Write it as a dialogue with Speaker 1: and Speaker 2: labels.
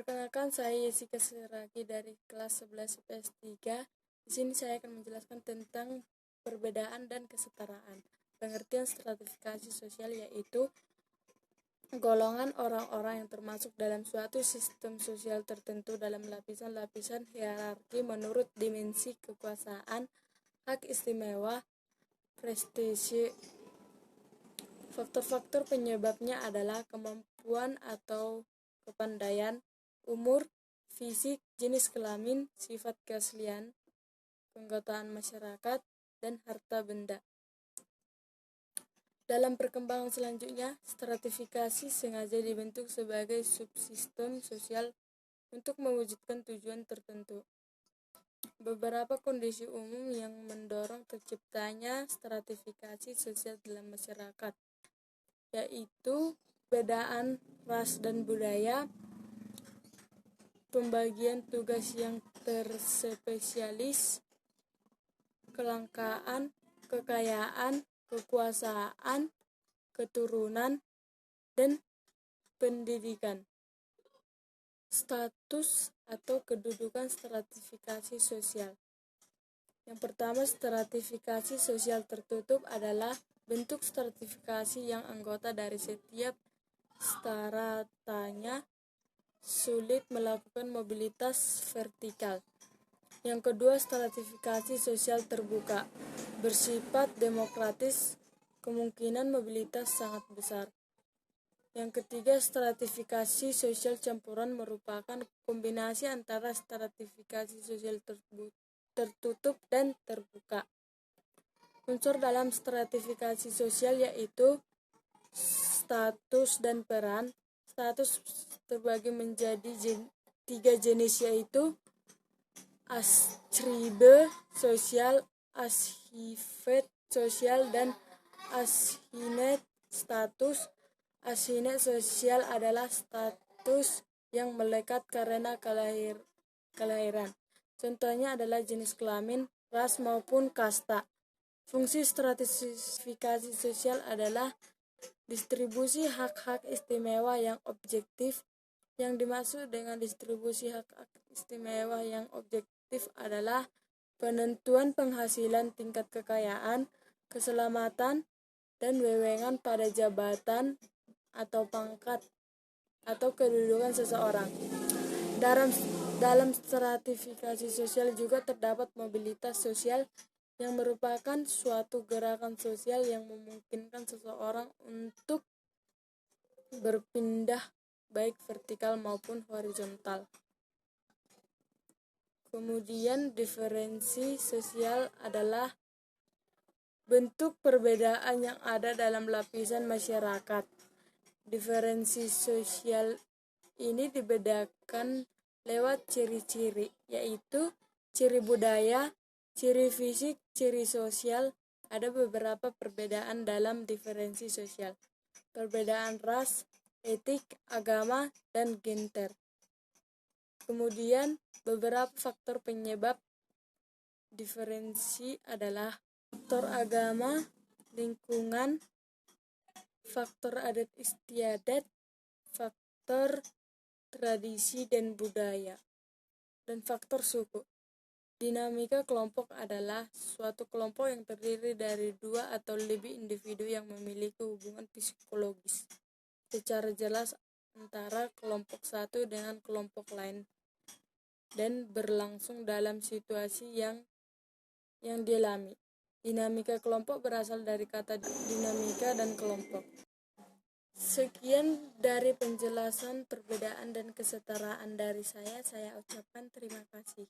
Speaker 1: Perkenalkan, saya Jessica Seragi dari kelas 11 IPS 3. Di sini saya akan menjelaskan tentang perbedaan dan kesetaraan. Pengertian stratifikasi sosial yaitu golongan orang-orang yang termasuk dalam suatu sistem sosial tertentu dalam lapisan-lapisan hierarki menurut dimensi kekuasaan, hak istimewa, prestise. Faktor-faktor penyebabnya adalah kemampuan atau kepandaian, umur, fisik, jenis kelamin, sifat keaslian, keanggotaan masyarakat, dan harta benda. Dalam perkembangan selanjutnya, stratifikasi sengaja dibentuk sebagai subsistem sosial untuk mewujudkan tujuan tertentu. Beberapa kondisi umum yang mendorong terciptanya stratifikasi sosial dalam masyarakat, yaitu perbedaan ras dan budaya, pembagian tugas yang terspesialis, kelangkaan, kekayaan, kekuasaan, keturunan, dan pendidikan. Status atau kedudukan stratifikasi sosial. Yang pertama, stratifikasi sosial tertutup adalah bentuk stratifikasi yang anggota dari setiap stratanya sulit melakukan mobilitas vertikal. Yang kedua, stratifikasi sosial terbuka, bersifat demokratis, kemungkinan mobilitas sangat besar. Yang ketiga, stratifikasi sosial campuran merupakan kombinasi antara stratifikasi sosial tertutup dan terbuka. Unsur dalam stratifikasi sosial yaitu status dan peran. Status terbagi menjadi 3 jenis, yaitu asribe sosial, ashifet sosial, dan ashinet status. Ashinet sosial adalah status yang melekat karena kelahiran. Contohnya adalah jenis kelamin, ras, maupun kasta. Fungsi stratifikasi sosial adalah distribusi hak-hak istimewa yang objektif. Yang dimaksud dengan distribusi hak-hak istimewa yang objektif adalah penentuan penghasilan, tingkat kekayaan, keselamatan, dan wewenang pada jabatan atau pangkat atau kedudukan seseorang. Dalam stratifikasi sosial juga terdapat mobilitas sosial, yang merupakan suatu gerakan sosial yang memungkinkan seseorang untuk berpindah baik vertikal maupun horizontal. Kemudian diferensi sosial adalah bentuk perbedaan yang ada dalam lapisan masyarakat. Diferensi sosial ini dibedakan lewat ciri-ciri, yaitu ciri budaya, ciri fisik, ciri sosial. Ada beberapa perbedaan dalam diferensi sosial: perbedaan ras, etik, agama, dan gender. Kemudian beberapa faktor penyebab diferensi adalah faktor agama, lingkungan, faktor adat istiadat, faktor tradisi dan budaya, dan faktor suku. Dinamika kelompok adalah suatu kelompok yang terdiri dari 2 atau lebih individu yang memiliki hubungan psikologis secara jelas antara kelompok satu dengan kelompok lain dan berlangsung dalam situasi yang dialami. Dinamika kelompok berasal dari kata dinamika dan kelompok. Sekian dari penjelasan perbedaan dan kesetaraan dari saya ucapkan terima kasih.